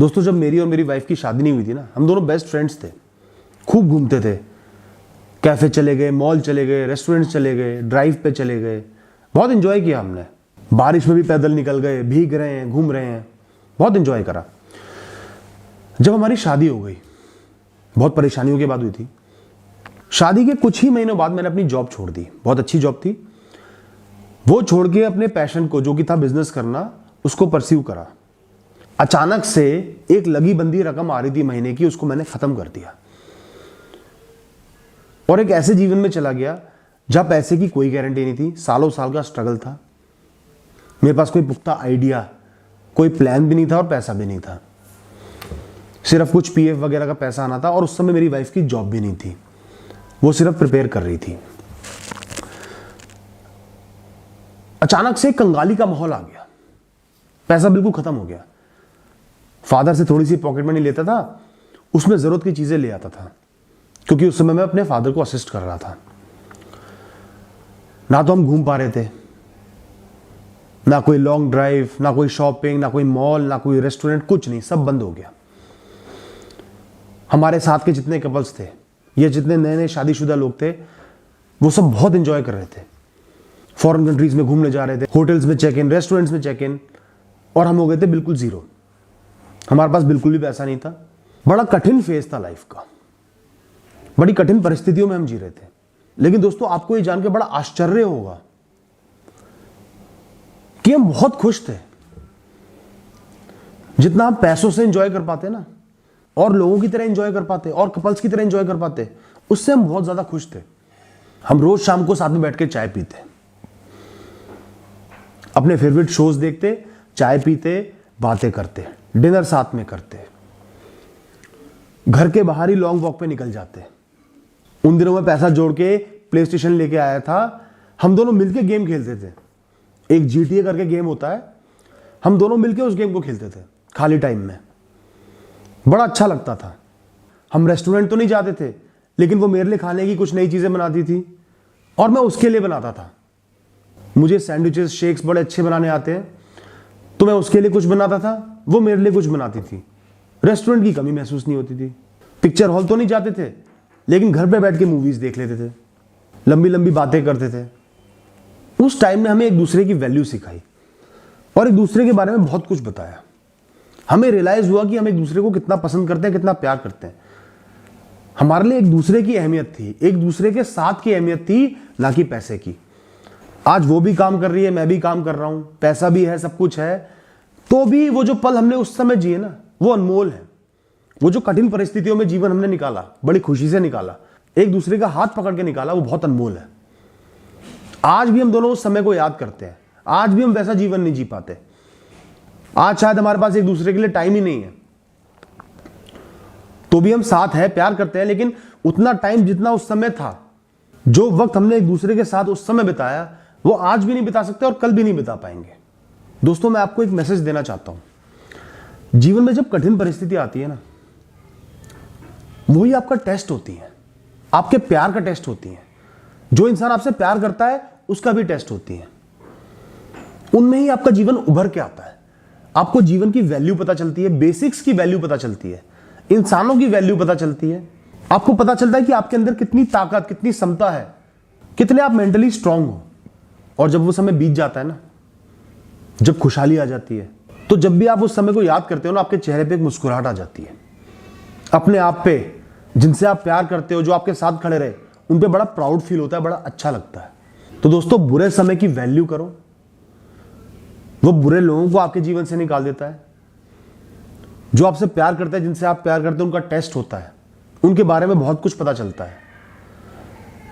दोस्तों जब मेरी और मेरी वाइफ की शादी नहीं हुई थी ना, हम दोनों बेस्ट फ्रेंड्स थे, खूब घूमते थे, कैफे चले गए, मॉल चले गए, रेस्टोरेंट चले गए, ड्राइव पे चले गए, बहुत एंजॉय किया हमने। बारिश में भी पैदल निकल गए, भीग रहे हैं, घूम रहे हैं, बहुत एंजॉय करा। जब हमारी शादी हो गई, बहुत परेशानियों के बाद हुई थी। शादी के कुछ ही महीनों बाद मैंने अपनी जॉब छोड़ दी, बहुत अच्छी जॉब थी। वो छोड़ के अपने पैशन को, जो कि था बिजनेस करना, उसको परस्यू करा। अचानक से एक लगी बंदी रकम आ रही थी महीने की, उसको मैंने खत्म कर दिया और एक ऐसे जीवन में चला गया जहां पैसे की कोई गारंटी नहीं थी। सालों साल का स्ट्रगल था, मेरे पास कोई पुख्ता आइडिया, कोई प्लान भी नहीं था और पैसा भी नहीं था। सिर्फ कुछ पीएफ वगैरह का पैसा आना था और उस समय मेरी वाइफ की जॉब भी नहीं थी, वो सिर्फ प्रिपेयर कर रही थी। अचानक से कंगाली का माहौल आ गया, पैसा बिल्कुल खत्म हो गया। फादर से थोड़ी सी पॉकेट मनी लेता था, उसमें जरूरत की चीजें ले आता था, क्योंकि उस समय मैं अपने फादर को असिस्ट कर रहा था। ना तो हम घूम पा रहे थे, ना कोई लॉन्ग ड्राइव, ना कोई शॉपिंग, ना कोई मॉल, ना कोई रेस्टोरेंट, कुछ नहीं, सब बंद हो गया। हमारे साथ के जितने कपल्स थे, ये जितने नए नए शादीशुदा लोग थे, वो सब बहुत एंजॉय कर रहे थे। फॉरेन कंट्रीज में घूमने जा रहे थे, होटल्स में चेक इन, रेस्टोरेंट्स में चेक इन, और हम हो गए थे बिल्कुल जीरो। हमारे पास बिल्कुल भी पैसा नहीं था। बड़ा कठिन फेज था लाइफ का, बड़ी कठिन परिस्थितियों में हम जी रहे थे। लेकिन दोस्तों आपको ये जान के बड़ा आश्चर्य होगा कि हम बहुत खुश थे। जितना हम पैसों से एंजॉय कर पाते ना, और लोगों की तरह एंजॉय कर पाते, और कपल्स की तरह एंजॉय कर पाते, उससे हम बहुत ज्यादा खुश थे। हम रोज शाम को साथ में बैठ के चाय पीते, अपने फेवरेट शोज देखते, चाय पीते, बातें करते, डिनर साथ में करते, घर के बाहर ही लॉन्ग वॉक पे निकल जाते। उन दिनों में पैसा जोड़ के प्ले स्टेशन लेके आया था, हम दोनों मिलके गेम खेलते थे। एक GTA करके गेम होता है, हम दोनों मिलके उस गेम को खेलते थे खाली टाइम में, बड़ा अच्छा लगता था। हम रेस्टोरेंट तो नहीं जाते थे, लेकिन वो मेरे लिए खाने की कुछ नई चीजें बनाती थी और मैं उसके लिए बनाता था। मुझे सैंडविचेस, शेक्स बड़े अच्छे बनाने आते हैं, तो मैं उसके लिए कुछ बनाता था, वो मेरे लिए कुछ बनाती थी। रेस्टोरेंट की कमी महसूस नहीं होती थी। पिक्चर हॉल तो नहीं जाते थे, लेकिन घर पे बैठ के मूवीज देख लेते थे, लंबी लंबी बातें करते थे। उस टाइम ने हमें एक दूसरे की वैल्यू सिखाई और एक दूसरे के बारे में बहुत कुछ बताया। हमें रियलाइज हुआ कि हम एक दूसरे को कितना पसंद करते हैं, कितना प्यार करते हैं। हमारे लिए एक दूसरे की अहमियत थी, एक दूसरे के साथ की अहमियत थी, ना कि पैसे की। आज वो भी काम कर रही है, मैं भी काम कर रहा हूं, पैसा भी है, सब कुछ है, तो भी वो जो पल हमने उस समय जिए ना, वो अनमोल है। वो जो कठिन परिस्थितियों में जीवन हमने निकाला, बड़ी खुशी से निकाला, एक दूसरे का हाथ पकड़ के निकाला, वो बहुत अनमोल है। आज भी हम दोनों उस समय को याद करते हैं, आज भी हम वैसा जीवन नहीं जी पाते। आज शायद हमारे पास एक दूसरे के लिए टाइम ही नहीं है, तो भी हम साथ हैं, प्यार करते हैं, लेकिन उतना टाइम जितना उस समय था, जो वक्त हमने एक दूसरे के साथ उस समय बिताया, वो आज भी नहीं बिता सकते और कल भी नहीं बिता पाएंगे। दोस्तों मैं आपको एक मैसेज देना चाहता हूं। जीवन में जब कठिन परिस्थिति आती है ना, वही आपका टेस्ट होती है, आपके प्यार का टेस्ट होती है। जो इंसान आपसे प्यार करता है उसका भी टेस्ट होती है। उनमें ही आपका जीवन उभर के आता है। आपको जीवन की वैल्यू पता चलती है, बेसिक्स की वैल्यू पता चलती है, इंसानों की वैल्यू पता चलती है। आपको पता चलता है कि आपके अंदर कितनी ताकत, कितनी क्षमता है, कितने आप मेंटली स्ट्रांग हो। और जब वो समय बीत जाता है ना, जब खुशहाली आ जाती है, तो जब भी आप उस समय को याद करते हो ना, आपके चेहरे पे एक मुस्कुराहट आ जाती है। अपने आप पे, जिनसे आप प्यार करते हो, जो आपके साथ खड़े रहे, उन पे बड़ा प्राउड फील होता है, बड़ा अच्छा लगता है। तो दोस्तों बुरे समय की वैल्यू करो, वो बुरे लोगों को आपके जीवन से निकाल देता है। जो आपसे प्यार करते हैं, जिनसे आप प्यार करते हैं, उनका टेस्ट होता है, उनके बारे में बहुत कुछ पता चलता है।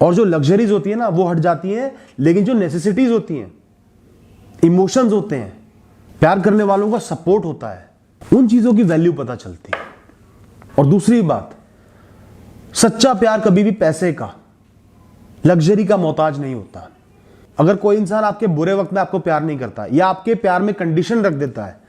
और जो लग्जरीज होती है ना, वो हट जाती हैं, लेकिन जो नेसेसिटीज होती हैं, इमोशंस होते हैं, प्यार करने वालों का सपोर्ट होता है, उन चीजों की वैल्यू पता चलती है। और दूसरी बात, सच्चा प्यार कभी भी पैसे का, लग्जरी का मोहताज नहीं होता। अगर कोई इंसान आपके बुरे वक्त में आपको प्यार नहीं करता, या आपके प्यार में कंडीशन रख देता है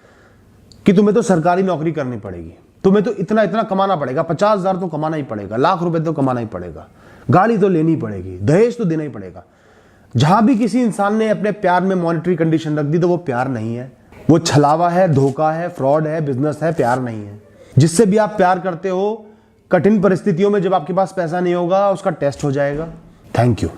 कि तुम्हें तो सरकारी नौकरी करनी पड़ेगी, तुम्हें तो इतना इतना कमाना पड़ेगा, 50,000 तो कमाना ही पड़ेगा, लाख रुपए तो कमाना ही पड़ेगा, गाड़ी तो लेनी पड़ेगी, दहेज तो देना ही पड़ेगा, जहां भी किसी इंसान ने अपने प्यार में मॉनिटरी कंडीशन रख दी, तो वो प्यार नहीं है, वो छलावा है, धोखा है, फ्रॉड है, बिजनेस है, प्यार नहीं है। जिससे भी आप प्यार करते हो, कठिन परिस्थितियों में जब आपके पास पैसा नहीं होगा, उसका टेस्ट हो जाएगा। Thank you.